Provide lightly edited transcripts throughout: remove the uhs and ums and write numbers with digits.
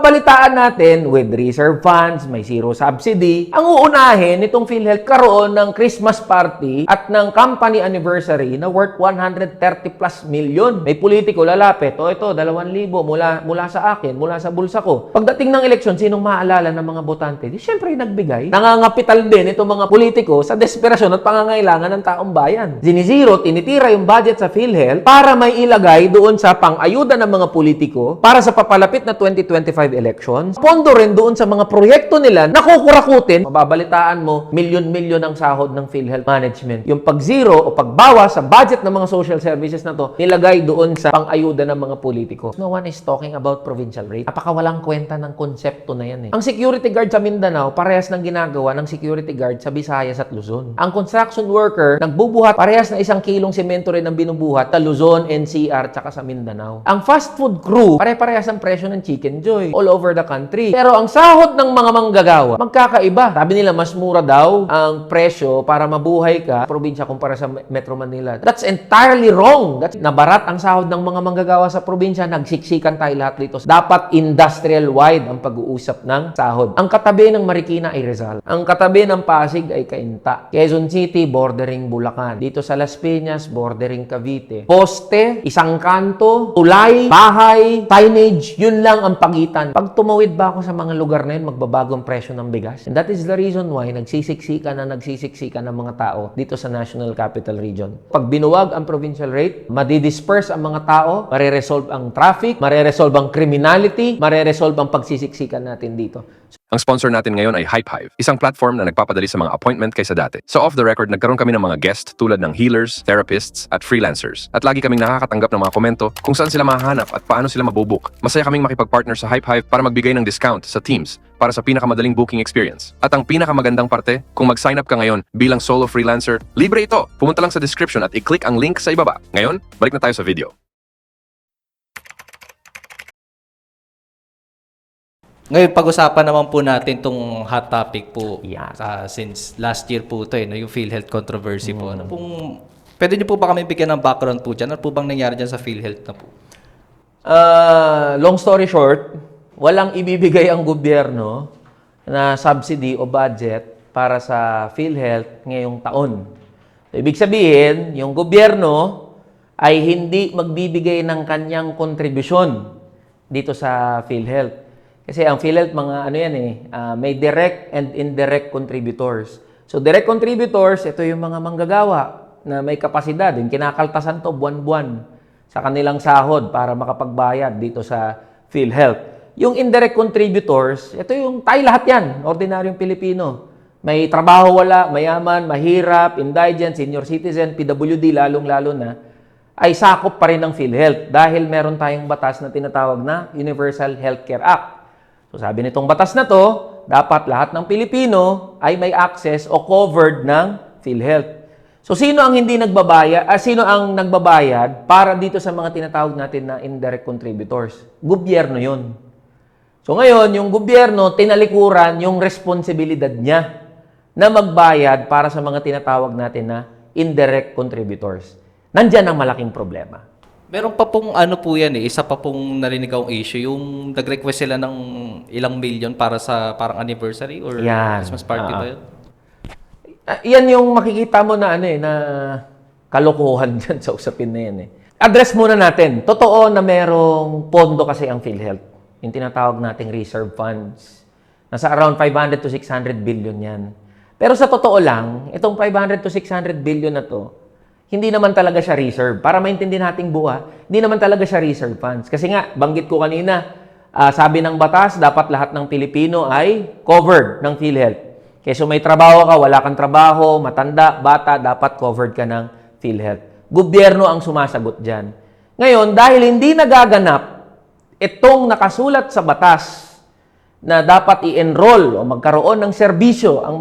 Balitaan natin with reserve funds, may zero subsidy. Ang uunahin nitong PhilHealth karoon ng Christmas party at ng company anniversary na worth 130 plus million. May politiko lalapit, ito 2,000 mula sa akin, mula sa bulsa ko. Pagdating ng eleksyon, sinong maalala ng mga botante? Di syempre nagbigay. Nangangapital din itong mga politiko sa desperasyon at pangangailangan ng taong bayan. Zinizero, tinitira yung budget sa PhilHealth para may ilagay doon sa pang-ayuda ng mga politiko para sa papalapit na 2025 elections. Pondo rin doon sa mga proyekto nila na kukurakutin. Mababalitaan mo, milyon-milyon ang sahod ng PhilHealth management. Yung pag-zero o pagbawas sa budget ng mga social services na to, nilagay doon sa pang-ayuda ng mga politiko. No one is talking about provincial rate. Napakawalang kwenta ng konsepto na yan eh. Ang security guard sa Mindanao, parehas ng ginagawa ng security guard sa Visayas at Luzon. Ang construction worker, nagbubuhat, parehas na 1 kilong semento rin ang binubuhat sa Luzon, NCR, tsaka sa Mindanao. Ang fast food crew, pare-parehas ang presyo ng Chicken Joy all over the country. Pero ang sahod ng mga manggagawa, magkakaiba. Sabi nila, mas mura daw ang presyo para mabuhay ka probinsya kumpara sa Metro Manila. That's entirely wrong. That's nabarat ang sahod ng mga manggagawa sa probinsya. Nagsiksikan tayo lahat dito. Dapat industrial-wide ang pag-uusap ng sahod. Ang katabi ng Marikina ay Rizal. Ang katabi ng Pasig ay Cainta. Quezon City, bordering Bulacan. Dito sa Las Piñas, bordering Cavite. Poste, isang kanto, tulay, bahay, signage, yun lang ang pagitan. Pag tumawid ba ako sa mga lugar na yun, magbabago ang presyo ng bigas. And that is the reason why nagsisiksika ng mga tao dito sa National Capital Region. Pag binuwag ang provincial rate, madidisperse ang mga tao, mareresolve ang traffic, mareresolve ang criminality, mareresolve ang pagsisiksikan natin dito. Ang sponsor natin ngayon ay HypeHive, isang platform na nagpapadali sa mga appointment kaysa dati. So off the record, nagkaroon kami ng mga guest tulad ng healers, therapists, at freelancers. At lagi kaming nakakatanggap ng mga komento kung saan sila mahahanap at paano sila mabubook. Masaya kaming makipag-partner sa HypeHive para magbigay ng discount sa teams para sa pinakamadaling booking experience. At ang pinakamagandang parte, kung mag-sign up ka ngayon bilang solo freelancer, libre ito! Pumunta lang sa description at i-click ang link sa ibaba. Ngayon, balik na tayo sa video. Ngayon, pag-usapan naman po natin itong hot topic po. Yeah. Since last year po ito, no, yung PhilHealth controversy po. Ano pong, pwede niyo po ba kami bigyan ng background po dyan? Ano po bang nangyari dyan sa PhilHealth na po? Long story short, walang ibibigay ang gobyerno na subsidy o budget para sa PhilHealth ngayong taon. So, ibig sabihin, yung gobyerno ay hindi magbibigay ng kanyang kontribusyon dito sa PhilHealth. Kasi ang PhilHealth, may direct and indirect contributors. So, direct contributors, ito yung mga manggagawa na may kapasidad. Yung kinakaltasan to buwan-buwan sa kanilang sahod para makapagbayad dito sa PhilHealth. Yung indirect contributors, ito yung tayo lahat yan, ordinaryong Pilipino. May trabaho wala, mayaman, mahirap, indigent, senior citizen, PWD, lalong-lalo na, ay sakop pa rin ng PhilHealth dahil meron tayong batas na tinatawag na Universal Healthcare Act. So sabi nitong batas na to, dapat lahat ng Pilipino ay may access o covered ng PhilHealth. So sino ang sino ang nagbabayad para dito sa mga tinatawag natin na indirect contributors? Gobyerno 'yon. So ngayon, yung gobyerno tinalikuran yung responsibilidad niya na magbayad para sa mga tinatawag natin na indirect contributors. Nandiyan ang malaking problema. Meron pa pong ano po yan isa pa pong narinig akong issue, yung nag-request sila ng ilang million para sa parang anniversary or Christmas party ba yun? Yan yung makikita mo na na kalokohan dyan sa usapin na yan Address muna natin. Totoo na merong pondo kasi ang PhilHealth. Yung tinatawag nating reserve funds. Nasa around 500 to 600 billion yan. Pero sa totoo lang, itong 500 to 600 billion na to, hindi naman talaga siya reserve. Para maintindihan nating hindi naman talaga siya reserve funds. Kasi nga, banggit ko kanina, sabi ng batas, dapat lahat ng Pilipino ay covered ng PhilHealth. Kaya so may trabaho ka, wala kang trabaho, matanda, bata, dapat covered ka ng PhilHealth. Gobyerno ang sumasagot dyan. Ngayon, dahil hindi nagaganap itong nakasulat sa batas na dapat i-enroll o magkaroon ng serbisyo ang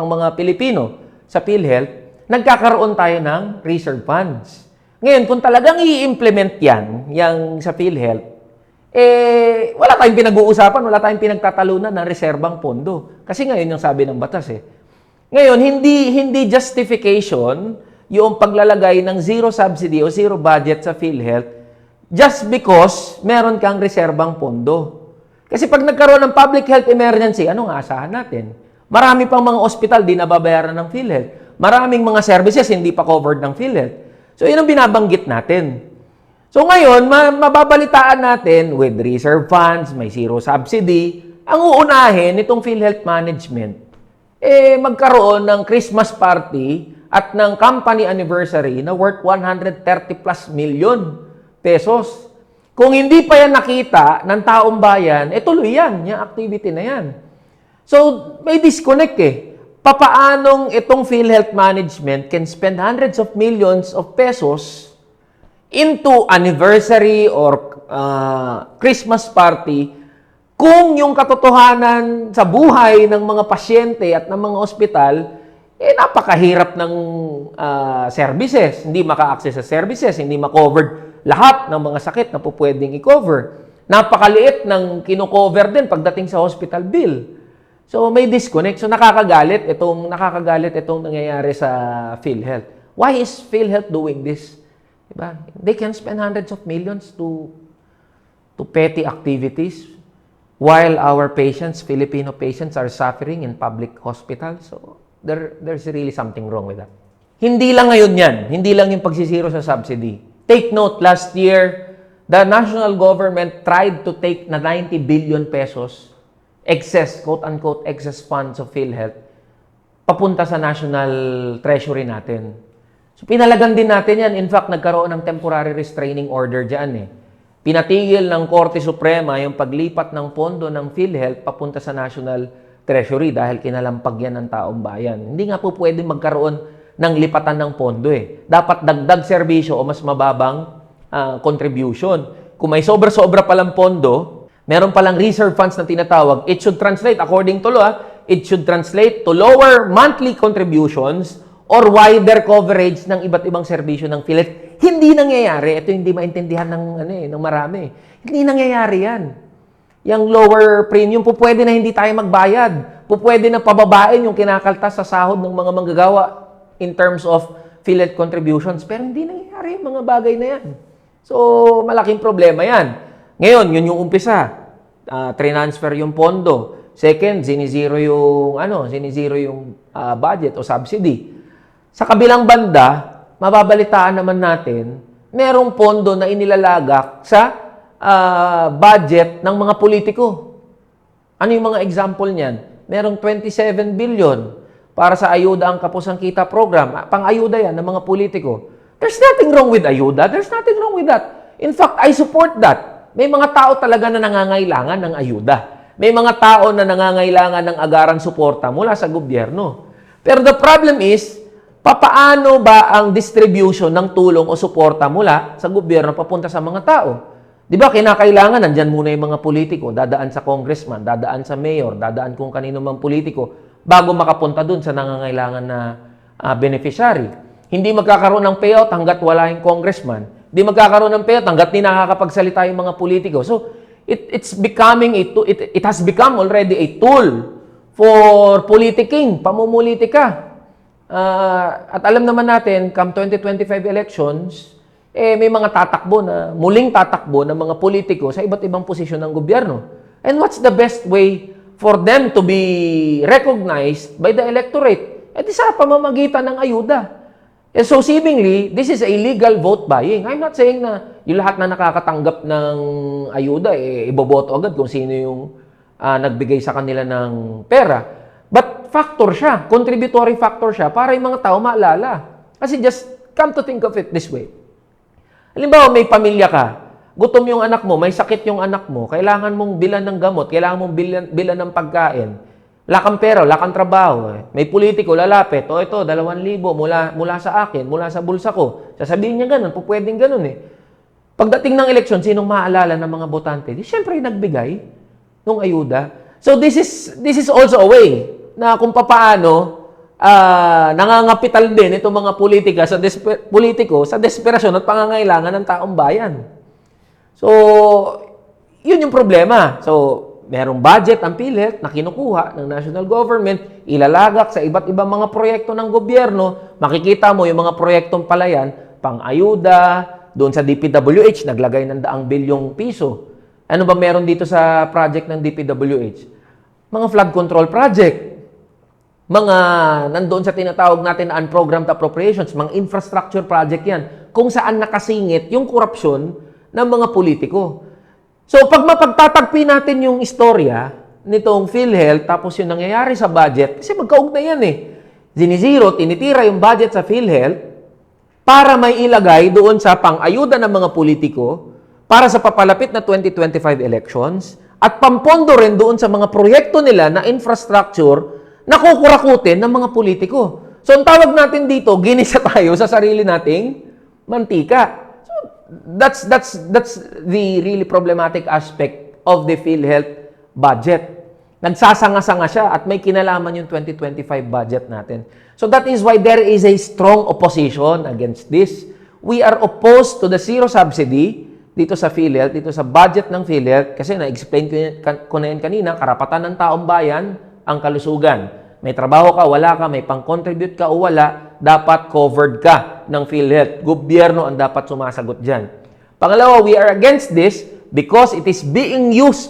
mga Pilipino sa PhilHealth, nagkakaroon tayo ng reserve funds. Ngayon, kung talagang i-implement yang sa PhilHealth, wala tayong pinag-uusapan, wala tayong pinagtatalunan ng reserbang pondo. Kasi ngayon yung sabi ng batas Ngayon, hindi justification yung paglalagay ng zero subsidy o zero budget sa PhilHealth just because meron kang reserbang pondo. Kasi pag nagkaroon ng public health emergency, anong aasahan natin? Marami pang mga ospital di nababayaran ng PhilHealth. Maraming mga services hindi pa covered ng PhilHealth. So, yun ang binabanggit natin. So, ngayon, mababalitaan natin with reserve funds, may zero subsidy. Ang uunahin itong PhilHealth management, magkaroon ng Christmas party at ng company anniversary na worth 130 plus million pesos. Kung hindi pa yan nakita ng taong bayan, tuloy yan, yung activity na yan. So, may disconnect Papaanong itong PhilHealth management can spend hundreds of millions of pesos into anniversary or Christmas party kung yung katotohanan sa buhay ng mga pasyente at ng mga ospital, napakahirap ng services. Hindi maka-access sa services, hindi ma-covered lahat ng mga sakit na pwedeng i-cover. Napakaliit ng kino-cover din pagdating sa hospital bill. So may disconnect. So nakakagalit itong nangyayari sa PhilHealth. Why is PhilHealth doing this? Diba? They can spend hundreds of millions to petty activities while our patients, Filipino patients, are suffering in public hospitals. So there's really something wrong with that. Hindi lang ngayon yan. Hindi lang yung pagsisiro sa subsidy. Take note, last year, the national government tried to take na 90 billion pesos excess, quote-unquote, excess funds of PhilHealth papunta sa national treasury natin. So, pinalagan din natin yan. In fact, nagkaroon ng temporary restraining order dyan Pinatigil ng Korte Suprema yung paglipat ng pondo ng PhilHealth papunta sa national treasury dahil kinalampag yan ng taong bayan. Hindi nga po pwede magkaroon ng lipatan ng pondo Dapat dagdag serbisyo o mas mababang contribution. Kung may sobra-sobra palang pondo, meron palang reserve funds na tinatawag, it should translate, according to law, it should translate to lower monthly contributions or wider coverage ng iba't ibang serbisyo ng PhilHealth. Hindi nangyayari. Ito hindi maintindihan ng marami. Hindi nangyayari yan. Yung lower premium, pwede na hindi tayo magbayad. Pwede na pababain yung kinakaltas sa sahod ng mga manggagawa in terms of PhilHealth contributions. Pero hindi nangyayari yung mga bagay na yan. So, malaking problema yan. Ngayon, yun yung umpisa. Transfer yung pondo. Second, sinizero yung budget o subsidy. Sa kabilang banda, mababalitaan naman natin, merong pondo na inilalagak sa budget ng mga politiko. Ano yung mga example niyan? Merong 27 billion para sa Ayuda ang Kapusang Kita program. Pang-ayuda yan ng mga politiko. There's nothing wrong with ayuda. There's nothing wrong with that. In fact, I support that. May mga tao talaga na nangangailangan ng ayuda. May mga tao na nangangailangan ng agarang suporta mula sa gobyerno. Pero the problem is, papaano ba ang distribution ng tulong o suporta mula sa gobyerno papunta sa mga tao? Di ba, kinakailangan, nandyan muna yung mga politiko, dadaan sa congressman, dadaan sa mayor, dadaan kung kanino mang politiko, bago makapunta dun sa nangangailangan na beneficiary. Hindi magkakaroon ng payout hanggat wala yung congressman. Hindi magkakaroon ng payout hanggat di nakakapagsalita yung mga politiko. So, it has become already a tool for politicking, pamumulitika. At alam naman natin, come 2025 elections, may mga muling tatakbo ng mga politiko sa iba't ibang posisyon ng gobyerno. And what's the best way for them to be recognized by the electorate? Di sa pamamagitan ng ayuda. So seemingly, this is a legal vote buying. I'm not saying na yung lahat na nakakatanggap ng ayuda, iboboto agad kung sino yung nagbigay sa kanila ng pera. But factor siya, contributory factor siya para yung mga tao maalala. Kasi just come to think of it this way. Halimbawa, may pamilya ka, gutom yung anak mo, may sakit yung anak mo, kailangan mong bilan ng gamot, kailangan mong bilan ng pagkain, wala kang pera, wala kang trabaho. May politiko, lalapit, ito, 2,000 mula sa akin, mula sa bulsa ko. Sasabihin niya ganun, pwedeng ganun Pagdating ng eleksyon, sinong maaalala ng mga botante? Di syempre nagbigay ng ayuda. So this is also a way na kung paano nangangapital din itong mga politiko sa desperasyon at pangangailangan ng taong bayan. So, yun yung problema. So, merong budget ang PhilHealth na kinukuha ng national government, ilalagak sa iba't ibang mga proyekto ng gobyerno. Makikita mo yung mga proyektong palayan, pang-ayuda, doon sa DPWH, naglagay ng 100 bilyong piso. Ano ba meron dito sa project ng DPWH? Mga flood control project. Mga nandoon sa tinatawag natin na unprogrammed appropriations, mga infrastructure project yan, kung saan nakasingit yung korupsyon ng mga politiko. So, pag mapagtatagpi natin yung istorya nitong PhilHealth, tapos yung nangyayari sa budget, kasi magkaugnay yan eh. Zinizero, tinitira yung budget sa PhilHealth para may ilagay doon sa pang-ayuda ng mga politiko para sa papalapit na 2025 elections at pampondo rin doon sa mga proyekto nila na infrastructure na kukurakutin ng mga politiko. So, ang tawag natin dito, ginisa tayo sa sarili nating mantika. So, that's the really problematic aspect of the PhilHealth budget. Nagsasanga-sanga siya at may kinalaman yung 2025 budget natin. So, that is why there is a strong opposition against this. We are opposed to the zero subsidy dito sa PhilHealth, dito sa budget ng PhilHealth, kasi na-explain ko na yun kanina, karapatan ng taong bayan ang kalusugan. May trabaho ka, wala ka, may pang-contribute ka o wala, dapat covered ka ng PhilHealth. Gobyerno ang dapat sumasagot dyan. Pangalawa, we are against this because it is being used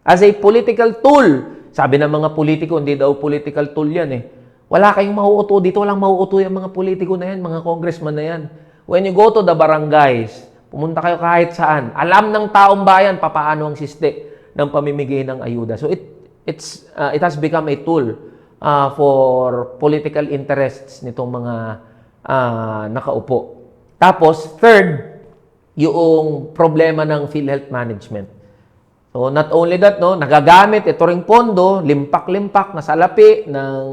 as a political tool. Sabi ng mga politiko, hindi daw political tool yan eh. Wala kayong mauuto dito, walang mauuto yung mga politiko na yan, mga congressman na yan. When you go to the barangays, pumunta kayo kahit saan, alam ng taong bayan papaano ang siste ng pamimigay ng ayuda. So it has become a tool for political interests nitong mga nakaupo. Tapos, third, yung problema ng PhilHealth management. So, not only that, no, nagagamit ito ring pondo, limpak-limpak na salapi ng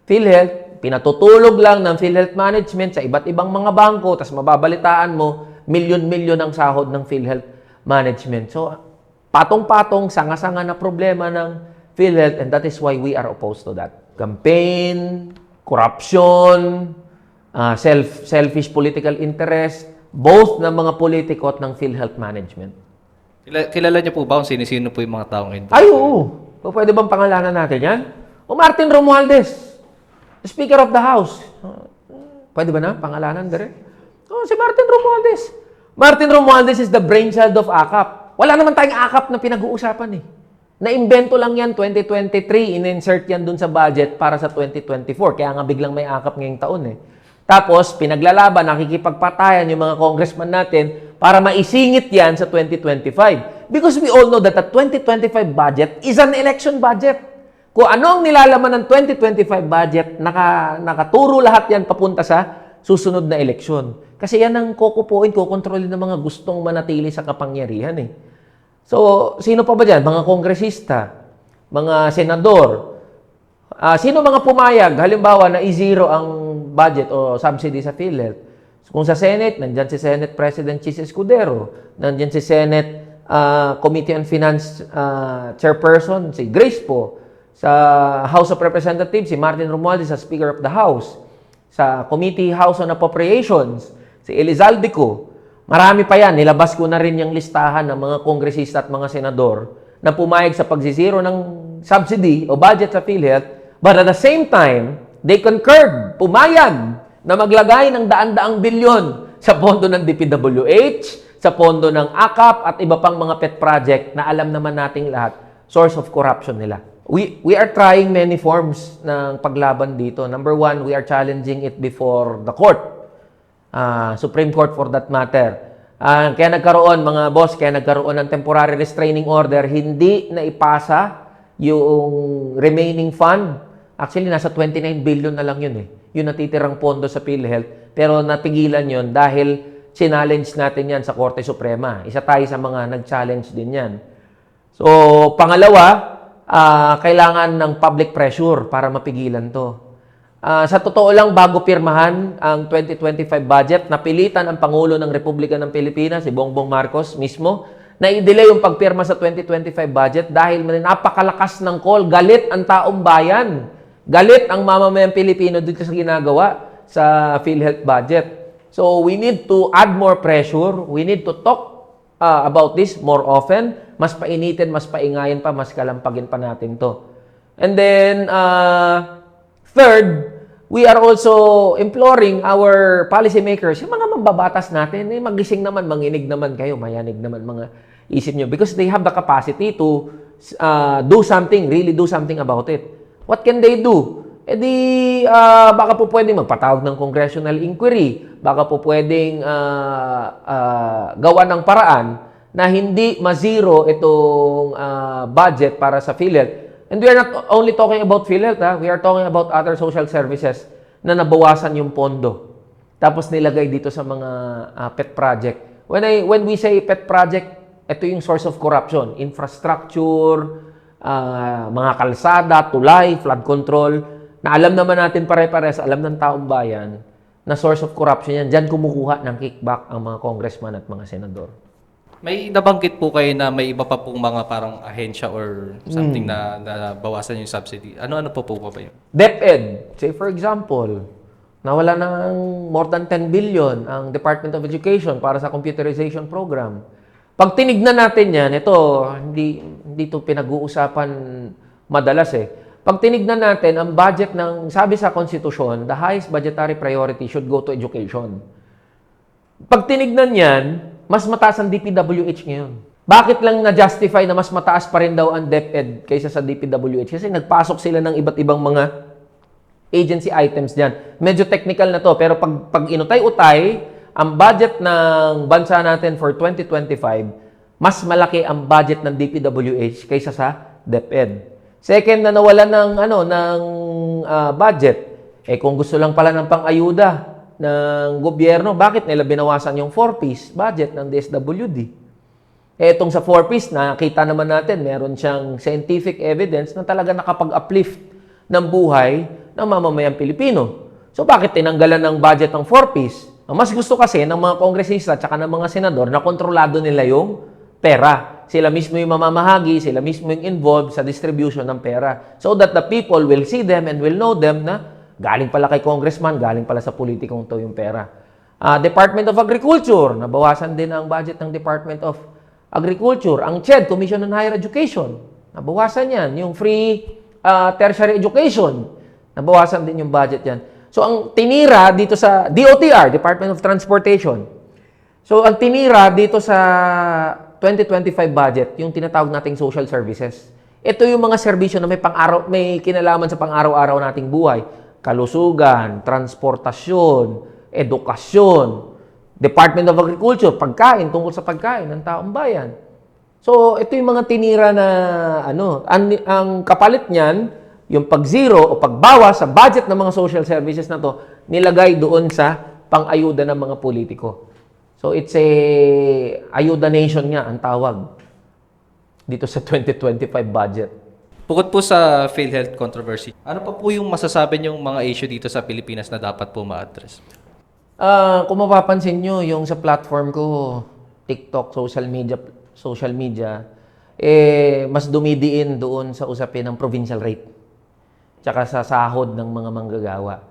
PhilHealth, pinatutulog lang ng PhilHealth management sa iba't ibang mga bangko, tapos mababalitaan mo, milyon-milyon ang sahod ng PhilHealth management. So, patong-patong, sanga-sanga na problema ng PhilHealth, and that is why we are opposed to that. Campaign, corruption, selfish political interest, both ng mga politiko at ng PhilHealth management. Kilala niyo po ba kung sino-sino po yung mga taong ito? Ay, oo. O, pwede bang pangalanan natin yan? O Martin Romualdez, Speaker of the House. Pwede ba na? Pangalanan direct? Oh, si Martin Romualdez. Martin Romualdez is the brainchild of AKAP. Wala naman tayong AKAP na pinag-uusapan eh. Na-invento lang yan 2023, in-insert yan dun sa budget para sa 2024. Kaya nga biglang may AKAP ngayong taon eh. Tapos, pinaglalaban, nakikipagpatayan yung mga congressman natin para maisingit yan sa 2025. Because we all know that the 2025 budget is an election budget. Kung ano ang nilalaman ng 2025 budget, nakaturo lahat yan papunta sa susunod na eleksyon. Kasi yan ang kukupuin, kukontrolin ng mga gustong manatili sa kapangyarihan eh. So, sino pa ba dyan? Mga kongresista, mga senador, sino mga pumayag, halimbawa na i-zero ang budget o subsidy sa PhilHealth? Kung sa Senate, nandyan si Senate President Chis Escudero, nandyan si Senate Committee on Finance Chairperson, si Grace po, sa House of Representatives, si Martin Romualdez, sa Speaker of the House, sa Committee House on Appropriations, si Elizalde. Marami pa yan. Nilabas ko na rin yung listahan ng mga kongresista at mga senador na pumayag sa pagsisiro ng subsidy o budget sa PhilHealth, but at the same time, they concurred, pumayag na maglagay ng daan-daang bilyon sa pondo ng DPWH, sa pondo ng AKAP at iba pang mga pet project na alam naman nating lahat, source of corruption nila. We are trying many forms ng paglaban dito. Number one, we are challenging it before the court. Supreme Court for that matter. Kaya nagkaroon, mga boss, ng temporary restraining order, hindi na ipasa yung remaining fund. Actually, nasa 29 billion na lang yun eh. Yung natitirang pondo sa PhilHealth. Pero napigilan yun dahil challenge natin yan sa Korte Suprema. Isa tayo sa mga nag-challenge din yan. So, pangalawa, kailangan ng public pressure para mapigilan to. Sa totoo lang, bago pirmahan ang 2025 budget, napilitan ang Pangulo ng Republika ng Pilipinas, si Bongbong Marcos mismo, na i-delay yung pagpirma sa 2025 budget dahil napakalakas ng call. Galit ang taong bayan. Galit ang mamamayang Pilipino dito sa ginagawa sa PhilHealth budget. So, we need to add more pressure. We need to talk about this more often. Mas painitin, mas paingayin pa, mas kalampagin pa natin to. And then, third, we are also imploring our policymakers, yung mga mambabatas natin, magising naman, manginig naman kayo, mayanig naman mga isip nyo. Because they have the capacity to really do something about it. What can they do? Baka po pwedeng magpatawag ng congressional inquiry. Baka po pwedeng gawa ng paraan na hindi ma-zero itong budget para sa PhilHealth. And we are not only talking about PhilHealth, we are talking about other social services na nabawasan yung pondo. Tapos nilagay dito sa mga pet project. When we say pet project, ito yung source of corruption. Infrastructure, mga kalsada, tulay, flood control, na alam naman natin pare-pares, alam ng taong bayan, na source of corruption yan. Diyan kumukuha ng kickback ang mga congressman at mga senador. May nabanggit po kayo na may iba pa pong mga parang ahensya or something na bawasan yung subsidy. Ano-ano po ba yun? DepEd, say for example, nawala ng more than 10 billion ang Department of Education para sa computerization program. Pag tinignan natin yan, ito, hindi ito pinag-uusapan madalas eh. Pag tinignan natin, ang budget ng, sabi sa konstitusyon, the highest budgetary priority should go to education. Pag tinignan yan, mas mataas ang DPWH ngayon. Bakit lang na-justify na mas mataas pa rin daw ang DepEd kaysa sa DPWH? Kasi nagpasok sila ng iba't ibang mga agency items dyan. Medyo technical na to, pero pag inutay-utay, ang budget ng bansa natin for 2025, mas malaki ang budget ng DPWH kaysa sa DepEd. Second, na nawala ng budget. Kung gusto lang pala ng pang-ayuda ng gobyerno, bakit nila binawasan yung 4-piece budget ng DSWD? Itong sa 4-piece, nakita naman natin, meron siyang scientific evidence na talaga nakapag-uplift ng buhay ng mamamayang Pilipino. So bakit tinanggalan ng budget ng 4-piece? Ang mas gusto kasi ng mga kongresista at ng mga senador na kontrolado nila yung pera. Sila mismo yung mamamahagi, sila mismo yung involved sa distribution ng pera. So that the people will see them and will know them na galing pala kay congressman, galing pala sa politikong to yung pera. Department of Agriculture, nabawasan din ang budget ng Department of Agriculture. Ang CHED, Commission on Higher Education, nabawasan yan. Yung free tertiary education, nabawasan din yung budget yan. So, ang tinira dito sa DOTR, Department of Transportation. So, ang tinira dito sa 2025 budget, yung tinatawag nating social services. Ito yung mga serbisyo na may kinalaman sa pang-araw-araw nating buhay. Kalusugan, transportasyon, edukasyon, Department of Agriculture, pagkain, tungkol sa pagkain ng taong bayan. So, ito yung mga tinira na, ang kapalit niyan, yung pag-zero o pagbawas sa budget ng mga social services na to, nilagay doon sa pang-ayuda ng mga politiko. So, it's ayuda nation nga ang tawag dito sa 2025 budget. Bukod po sa PhilHealth controversy, ano pa po yung masasabi niyong mga issue dito sa Pilipinas na dapat po ma-address? Kung mapapansin nyo, yung sa platform ko, TikTok, social media, mas dumidiin doon sa usapin ng provincial rate. Tsaka sa sahod ng mga manggagawa.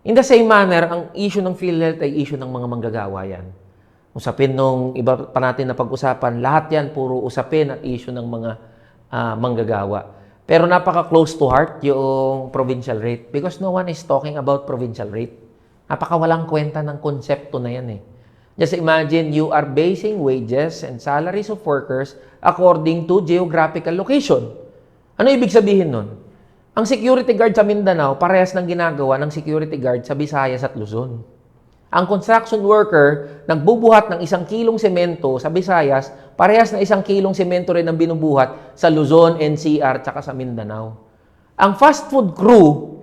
In the same manner, ang issue ng PhilHealth ay issue ng mga manggagawa yan. Usapin nung iba pa natin na pag-usapan, lahat yan puro usapin at issue ng mga manggagawa. Pero napaka-close to heart yung provincial rate because no one is talking about provincial rate. Napaka-walang kwenta ng konsepto na yan eh. Just imagine you are basing wages and salaries of workers according to geographical location. Ano ibig sabihin nun? Ang security guard sa Mindanao, parehas ng ginagawa ng security guard sa Visayas at Luzon. Ang construction worker, nagbubuhat ng 1 kilong semento sa Visayas, parehas na 1 kilong semento rin ang binubuhat sa Luzon, NCR, tsaka sa Mindanao. Ang fast food crew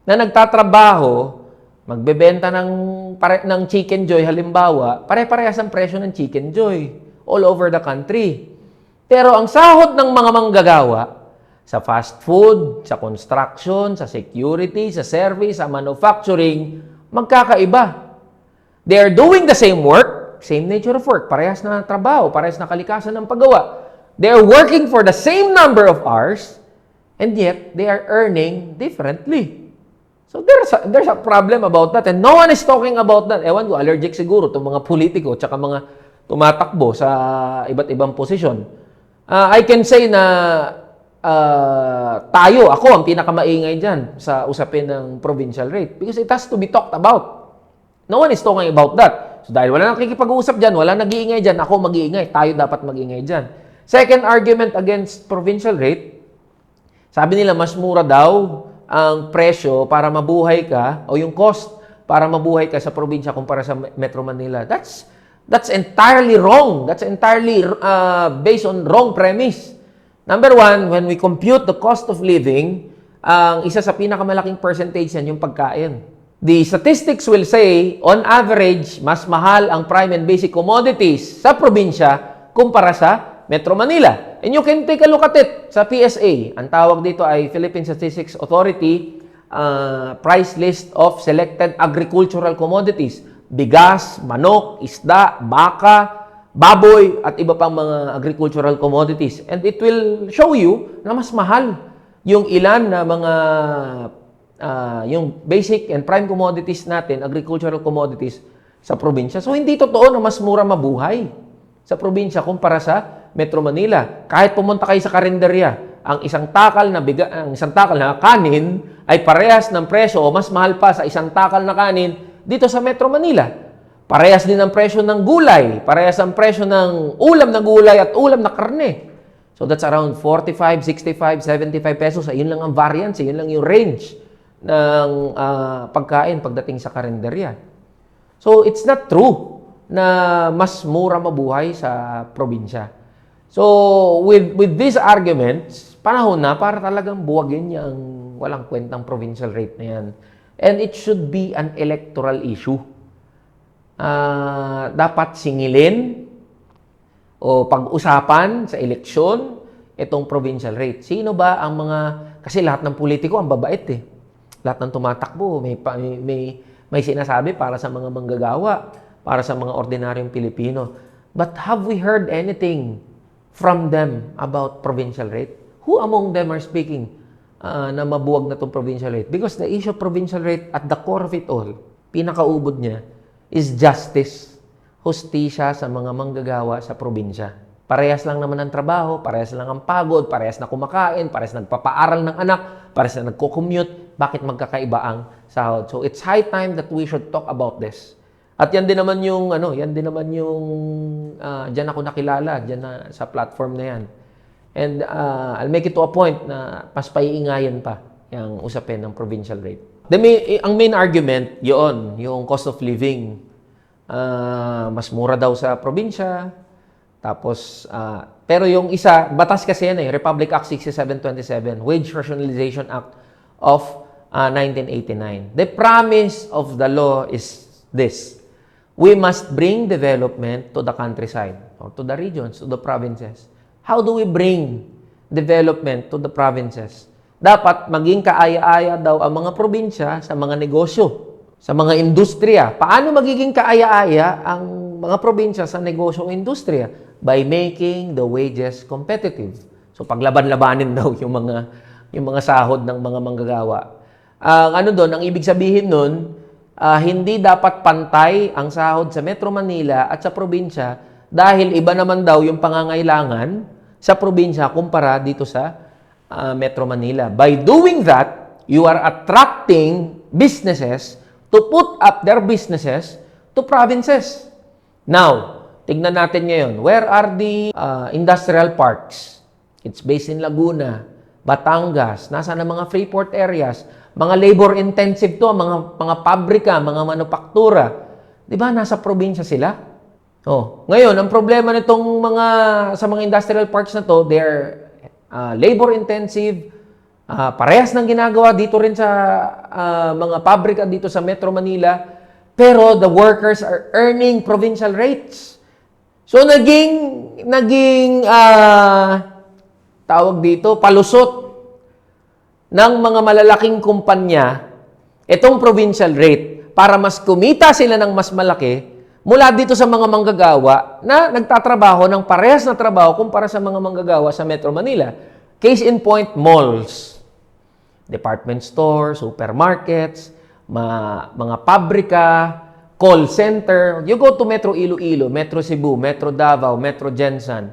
na nagtatrabaho, magbebenta ng Chicken Joy, halimbawa, pare-parehas ang presyo ng Chicken Joy all over the country. Pero ang sahod ng mga manggagawa, sa fast food, sa construction, sa security, sa service, sa manufacturing, magkakaiba. They are doing the same work, same nature of work, parehas na trabaho, parehas na kalikasan ng paggawa. They are working for the same number of hours, and yet they are earning differently. So there's a problem about that, and no one is talking about that. Ewan ko, allergic siguro itong mga politiko tsaka mga tumatakbo sa iba't ibang posisyon. I can say na ako ang pinakamaingay dyan sa usapin ng provincial rate because it has to be talked about. No one is talking about that. So dahil wala nakikipag-uusap dyan, wala nag-iingay dyan, ako mag-iingay, tayo dapat mag-iingay dyan. Second argument against provincial rate, sabi nila mas mura daw ang presyo para mabuhay ka, o yung cost para mabuhay ka sa probinsya kumpara sa Metro Manila. That's entirely wrong. That's entirely based on wrong premise. Number one, when we compute the cost of living, ang isa sa pinakamalaking percentage yan yung pagkain. The statistics will say, on average, mas mahal ang prime and basic commodities sa probinsya kumpara sa Metro Manila. And you can take a look at it sa PSA. Ang tawag dito ay Philippine Statistics Authority Price List of Selected Agricultural Commodities. Bigas, manok, isda, baka, baboy, at iba pang mga agricultural commodities. And it will show you na mas mahal yung ilan na mga yung basic and prime commodities natin, agricultural commodities sa probinsya. So hindi totoo na mas mura mabuhay sa probinsya kumpara sa Metro Manila. Kahit pumunta kayo sa karinderya, ang isang takal na kanin ay parehas ng presyo o mas mahal pa sa isang takal na kanin dito sa Metro Manila. Parehas din ang presyo ng gulay, parehas ang presyo ng ulam na gulay at ulam na karne. So that's around 45, 65, 75 pesos. Yun lang ang variance, yun lang yung range ng pagkain pagdating sa karinderya. So it's not true na mas mura mabuhay sa probinsya. So with these arguments, panahon na para talagang buwagin niya ang walang kwentang provincial rate na yan. And it should be an electoral issue. Dapat singilin o pag-usapan sa eleksyon itong provincial rate. Sino ba ang mga... Kasi lahat ng politiko ang babait eh. Lahat ng tumatakbo, may sinasabi para sa mga manggagawa, para sa mga ordinaryong Pilipino. But have we heard anything from them about provincial rate? Who among them are speaking na mabuwag na itong provincial rate? Because the issue of provincial rate, at the core of it all, pinakaubod niya, is justice. Hustisya sa mga manggagawa sa probinsya. Parehas lang naman ang trabaho, parehas lang ang pagod, parehas na kumakain, parehas nagpapaaral ng anak, parehas na nagko-commute. Bakit magkakaiba ang sahod? So it's high time that we should talk about this. At yan din naman yung diyan ako nakilala, diyan na sa platform na yan. And I'll make it to a point na mas paiingayan pa yung usapin ng provincial rate. Ang main argument, yung cost of living. Mas mura daw sa probinsya. Tapos, pero yung isa, batas kasi yan Republic Act 6727, Wage Rationalization Act of 1989. The premise of the law is this: we must bring development to the countryside, or to the regions, to the provinces. How do we bring development to the provinces? Dapat maging kaaya-aya daw ang mga probinsya sa mga negosyo, sa mga industriya. Paano magiging kaaya-aya ang mga probinsya sa negosyo o industriya? By making the wages competitive. So paglaban-labanin daw yung mga sahod ng mga manggagawa. Ang ibig sabihin nun, hindi dapat pantay ang sahod sa Metro Manila at sa probinsya dahil iba naman daw yung pangangailangan sa probinsya kumpara dito sa Metro Manila. By doing that, you are attracting businesses to put up their businesses to provinces. Now, tignan natin ngayon, where are the industrial parks? It's based in Laguna, Batangas, nasa na mga Freeport areas, mga labor-intensive to, mga pabrika, mga manufaktura. Di ba, nasa probinsya sila? Ngayon, ang problema nitong sa mga industrial parks na to, they're labor-intensive, parehas ng ginagawa dito rin sa mga pabrika dito sa Metro Manila, pero the workers are earning provincial rates. So, naging tawag dito, palusot ng mga malalaking kumpanya itong provincial rate para mas kumita sila ng mas malaki mula dito sa mga manggagawa na nagtatrabaho ng parehas na trabaho kumpara sa mga manggagawa sa Metro Manila. Case in point, malls, department stores, supermarkets, mga pabrika, call center. You go to Metro Iloilo, Metro Cebu, Metro Davao, Metro Jensan,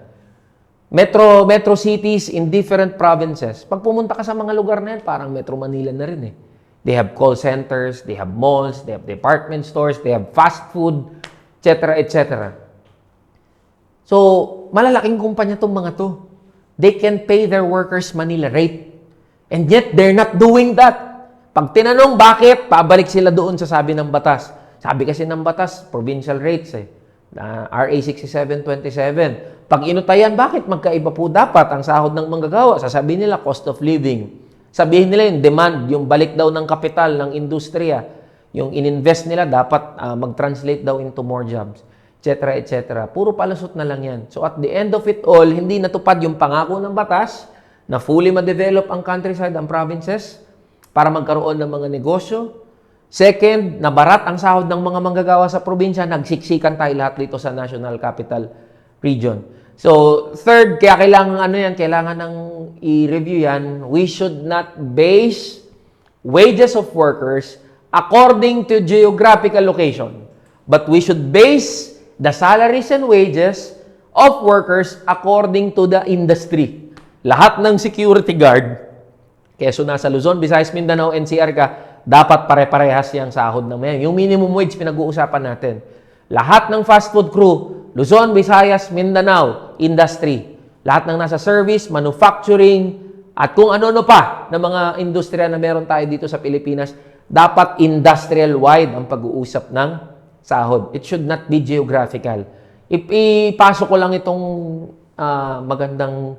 Metro cities in different provinces. Pag pumunta ka sa mga lugar na yan, parang Metro Manila na rin They have call centers, they have malls, they have department stores, they have fast food etc. So, malalaking kumpanya itong mga to. They can pay their workers Manila rate. And yet, they're not doing that. Pag tinanong bakit, pabalik sila doon sa sabi ng batas. Sabi kasi ng batas, provincial rates RA 6727. Pag inutayan, bakit magkaiba po dapat ang sahod ng manggagawa? Sasabihin nila, cost of living. Sabihin nila yung demand, yung balik daw ng kapital ng industriya. Yung ininvest nila, dapat mag-translate daw into more jobs, etc. etc. Puro palusot na lang yan. So at the end of it all, hindi natupad yung pangako ng batas na fully ma-develop ang countryside, ang provinces, para magkaroon ng mga negosyo. Second, nabarat ang sahod ng mga manggagawa sa probinsya, nagsiksikan tayo lahat dito sa National Capital Region. So, third, kaya kailangan ng i-review yan. We should not base wages of workers according to geographical location. But we should base the salaries and wages of workers according to the industry. Lahat ng security guard, keso nasa Luzon, Visayas, Mindanao, NCR ka, dapat pare-parehas yung sahod ng mayan. Yung minimum wage, pinag-uusapan natin. Lahat ng fast food crew, Luzon, Visayas, Mindanao, industry. Lahat ng nasa service, manufacturing, at kung ano-ano pa na mga industriya na meron tayo dito sa Pilipinas, dapat industrial-wide ang pag-uusap ng sahod. It should not be geographical. Ipasok ko lang itong magandang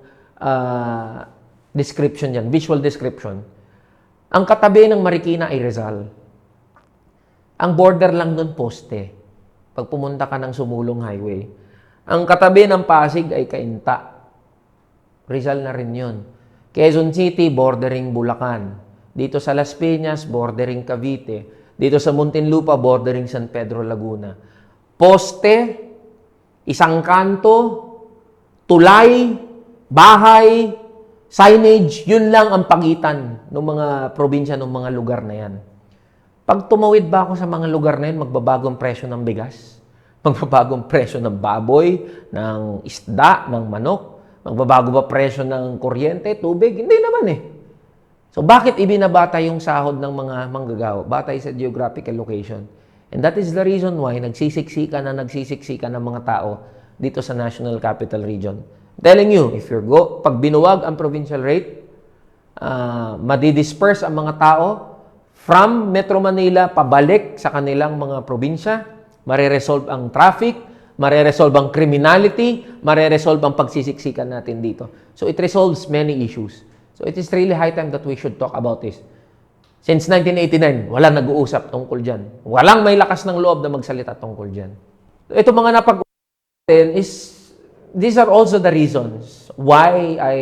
description yan, visual description. Ang katabi ng Marikina ay Rizal. Ang border lang nun, Poste. Pag pumunta ka ng Sumulong Highway. Ang katabi ng Pasig ay Cainta. Rizal na rin yun. Quezon City, bordering Bulacan. Dito sa Las Piñas, bordering Cavite. Dito sa Muntinlupa, bordering San Pedro, Laguna. Poste, isang kanto, tulay, bahay, signage, yun lang ang pagitan ng mga probinsya, ng mga lugar na yan. Pag tumawid ba ako sa mga lugar na yun, magbabagong presyo ng bigas, magbabagong presyo ng baboy, ng isda, ng manok, magbabago ba presyo ng kuryente, tubig? Hindi naman eh. So bakit ibinabata yung sahod ng mga manggagawa? Batay sa geographical location. And that is the reason why nagsisiksika ng mga tao dito sa National Capital Region. Telling you, if pag binuwag ang provincial rate, madidisperse ang mga tao from Metro Manila pabalik sa kanilang mga probinsya, mareresolve ang traffic, mareresolve ang criminality, mareresolve ang pagsisiksikan natin dito. So it resolves many issues. So it is really high time that we should talk about this. Since 1989, walang nag-uusap tungkol dyan. Walang may lakas ng loob na magsalita tungkol dyan. Ito mga napag-usapan is these are also the reasons why I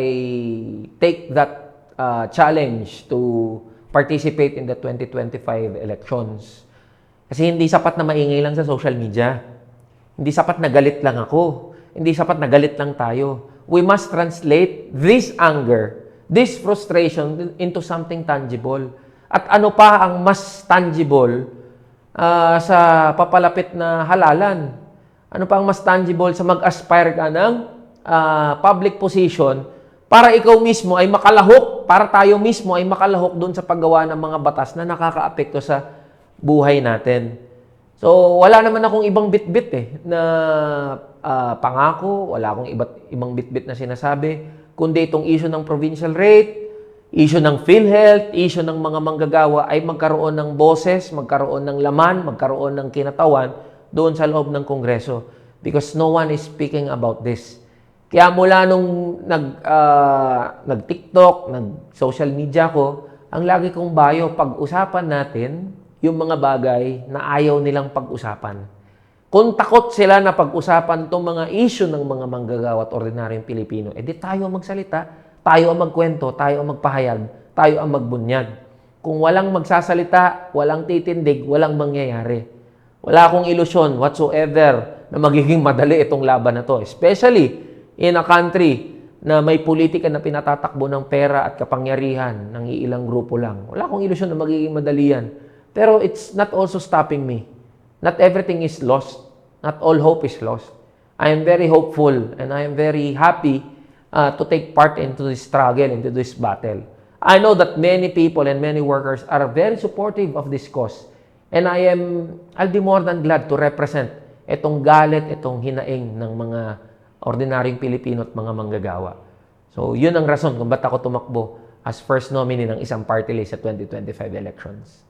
take that challenge to participate in the 2025 elections. Kasi hindi sapat na maingay lang sa social media. Hindi sapat na galit lang ako. Hindi sapat na galit lang tayo. We must translate this anger, this frustration into something tangible. At ano pa ang mas tangible sa papalapit na halalan? Ano pa ang mas tangible sa mag-aspire ka ng public position para ikaw mismo ay makalahok, para tayo mismo ay makalahok doon sa paggawa ng mga batas na nakakaapekto sa buhay natin. So, wala naman akong ibang bitbit na pangako, wala akong ibang bitbit na sinasabi, kundi itong issue ng provincial rate, issue ng PhilHealth, issue ng mga manggagawa ay magkaroon ng boses, magkaroon ng laman, magkaroon ng kinatawan doon sa loob ng Kongreso. Because no one is speaking about this. Kaya mula nung nag-TikTok, nag-social media ko, ang lagi kong bayo, pag-usapan natin yung mga bagay na ayaw nilang pag-usapan. Kung takot sila na pag-usapan itong mga issue ng mga manggagawa at ordinaryong Pilipino, edi tayo ang magsalita, tayo ang magkwento, tayo ang magpahayag, tayo ang magbunyag. Kung walang magsasalita, walang titindig, walang mangyayari. Wala akong ilusyon whatsoever na magiging madali itong laban na to. Especially in a country na may politika na pinatatakbo ng pera at kapangyarihan ng iilang grupo lang. Wala akong ilusyon na magiging madali yan. Pero it's not also stopping me. Not everything is lost. Not all hope is lost. I am very hopeful and I am very happy to take part into this struggle, into this battle. I know that many people and many workers are very supportive of this cause. And I'll be more than glad to represent itong galit, itong hinaing ng mga ordinaryong Pilipino at mga manggagawa. So, yun ang rason kung ba't ako tumakbo as first nominee ng isang party list sa 2025 elections.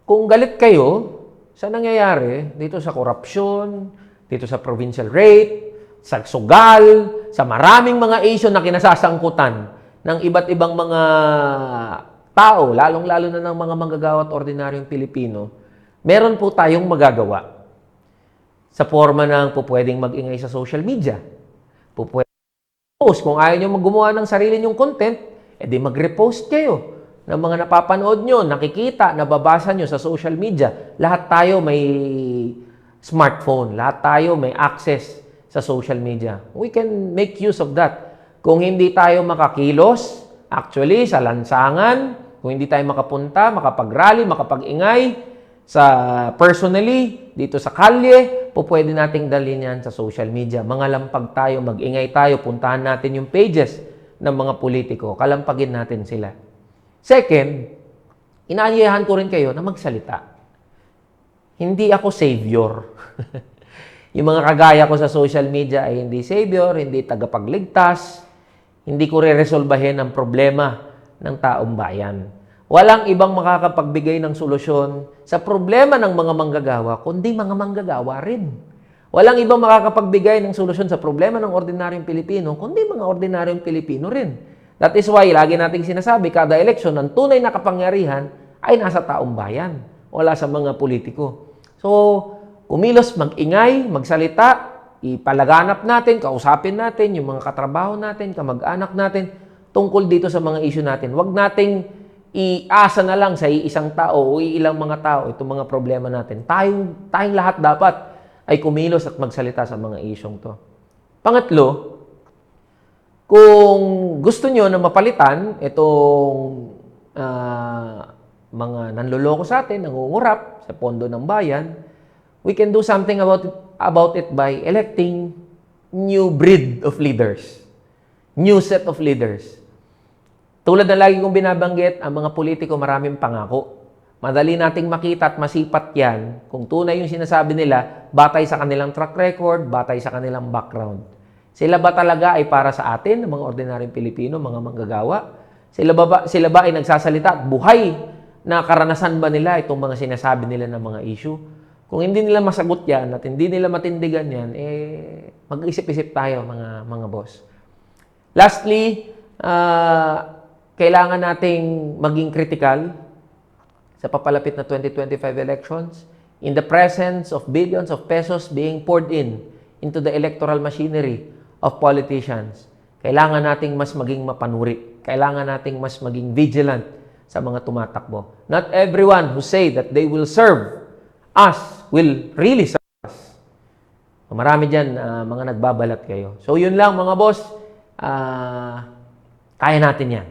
Kung galit kayo sa nangyayari dito sa korupsyon, dito sa provincial rate, sa sugal, sa maraming mga issue na kinasasangkutan ng iba't ibang mga tao, lalong-lalo na ng mga manggagawa at ordinaryong Pilipino, meron po tayong magagawa sa forma ng pupwedeng mag-ingay sa social media. Pupwedeng post. Kung ayaw nyo gumawa ng sarili nyong content, edi mag-repost kayo ng mga napapanood nyo, nakikita, nababasa nyo sa social media. Lahat tayo may smartphone. Lahat tayo may access sa social media. We can make use of that. Kung hindi tayo makakilos, actually, sa lansangan, kung hindi tayo makapunta, makapag-rally, makapag-ingay, sa personally, dito sa kalye, pwede nating dalhin yan sa social media. Mga lampag tayo, mag-ingay tayo, puntahan natin yung pages ng mga politiko, kalampagin natin sila. Second, inaanyayahan ko rin kayo na magsalita. Hindi ako savior. Yung mga kagaya ko sa social media ay hindi savior, hindi tagapagligtas, hindi ko re-resolbahin ang problema ng taong bayan. Walang ibang makakapagbigay ng solusyon sa problema ng mga manggagawa, kundi mga manggagawa rin. Walang ibang makakapagbigay ng solusyon sa problema ng ordinaryong Pilipino, kundi mga ordinaryong Pilipino rin. That is why, lagi nating sinasabi, kada eleksyon, ang tunay na kapangyarihan ay nasa taong bayan, wala sa mga politiko. So, kumilos, mag-ingay, magsalita, ipalaganap natin, kausapin natin yung mga katrabaho natin, kamag-anak natin, tungkol dito sa mga issue natin. Huwag nating iasa na lang sa iisang tao o ilang mga tao itong mga problema natin. Tayong lahat dapat ay kumilos at magsalita sa mga isyong to. Pangatlo, kung gusto nyo na mapalitan itong mga nanloloko sa atin, nangungurap sa pondo ng bayan, we can do something about it by electing new breed of leaders. New set of leaders. Tulad na lagi kong binabanggit, ang mga politiko maraming pangako. Madali nating makita at masipat yan kung tunay yung sinasabi nila batay sa kanilang track record, batay sa kanilang background. Sila ba talaga ay para sa atin, mga ordinaryong Pilipino, mga manggagawa? Sila ba ay nagsasalita at buhay na karanasan ba nila itong mga sinasabi nila ng mga issue? Kung hindi nila masagot yan at hindi nila matindigan yan, mag-isip-isip tayo mga boss. Lastly, kailangan nating maging critical sa papalapit na 2025 elections in the presence of billions of pesos being poured into the electoral machinery of politicians. Kailangan nating mas maging mapanuri. Kailangan nating mas maging vigilant sa mga tumatakbo. Not everyone who say that they will serve us will really serve us. Marami dyan mga nagbabalat kayo. So yun lang mga boss, kaya natin yan.